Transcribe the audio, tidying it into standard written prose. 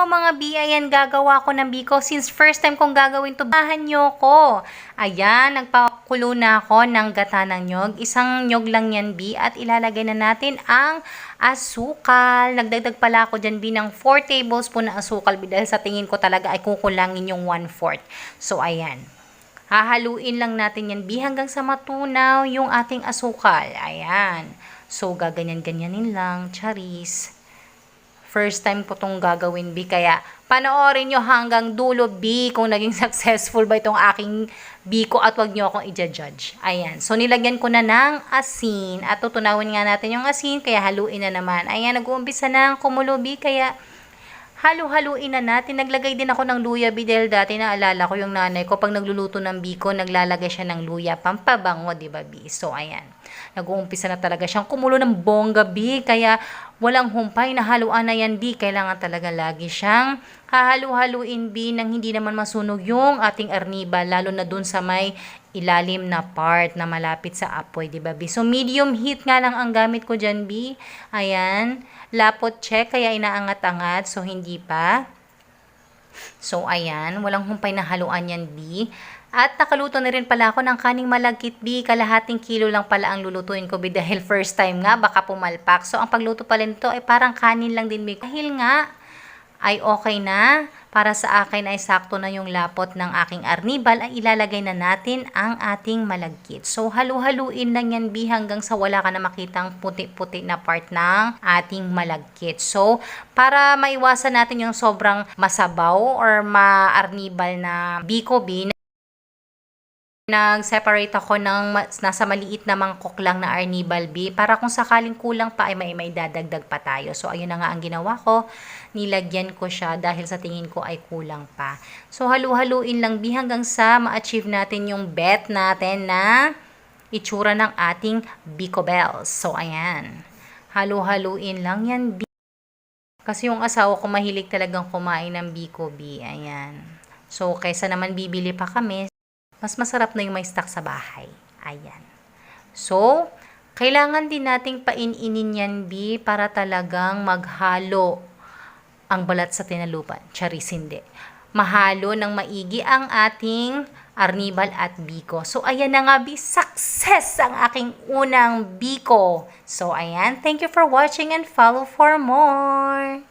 mga B, ayan gagawa ko ng biko. Since first time kong gagawin to, bahan nyo ko. Ayan, nagpakulo na ako ng gata ng nyog. Isang nyog lang yan B at ilalagay na natin ang asukal. Nagdagdag pala ako dyan B ng 4 tablespoon na asukal B dahil sa tingin ko talaga ay kukulangin yung 1/4. So ayan. Hahaluin lang natin yan B hanggang sa matunaw yung ating asukal. Ayan. So gaganyan-ganyanin lang. Charis. First time ko tong gagawin B, kaya panoorin nyo hanggang dulo B kung naging successful ba itong aking biko at wag nyo akong i-judge. Ayan, so nilagyan ko na ng asin at tutunawin nga natin yung asin, kaya haluin na naman. Ayan, nag-uumpisa na ang kumulo B, kaya halu-haluin na natin. Naglagay din ako ng luya B dahil dati naalala ko yung nanay ko pag nagluluto ng biko, naglalagay siya ng luya, pampabango, di ba B? So ayan, nag-uumpisa na talaga siyang kumulo ng bongga B, kaya walang humpay na haluan na yan B. Kailangan talaga lagi siyang hahalu-haluin B nang hindi naman masunog yung ating arnibal, lalo na dun sa may ilalim na part na malapit sa apoy, di ba B? So medium heat nga lang ang gamit ko dyan B. Ayan, lapot check, kaya inaangat-angat, so hindi pa. So ayan, walang humpay na haluan yan B. At nakaluto na rin pala ako ng kaning malagkit B. Kalahating kilo lang pala ang lulutuin ko B dahil first time nga, baka pumalpak. So ang pagluto pala nito ay parang kanin lang din B. Dahil nga ay okay na, para sa akin ay sakto na yung lapot ng aking arnibal, ay ilalagay na natin ang ating malagkit. So halu-haluin lang yan B hanggang sa wala ka na makitang puti-puti na part ng ating malagkit. So para maiwasan natin yung sobrang masabaw or ma-arnibal na biko B, nag-separate ako ng nasa maliit na mangkok lang na arnibal B para kung sakaling kulang pa ay may dadagdag pa tayo. So ayun na nga ang ginawa ko, nilagyan ko siya dahil sa tingin ko ay kulang pa. So halu-haluin lang B hanggang sa ma-achieve natin yung bet natin na itsura ng ating biko bells. So ayan, halu-haluin lang yan B. Kasi yung asawa ko mahilig talagang kumain ng biko B. Ayan. So kaysa naman bibili pa kami, mas masarap na yung may stock sa bahay. Ayan. So, kailangan din nating paininin yan B para talagang maghalo ang balat sa tinalupan. Charis, hindi. Mahalo ng maigi ang ating arnibal at biko. So, ayan na nga B. Success ang aking unang biko. So, ayan. Thank you for watching and follow for more.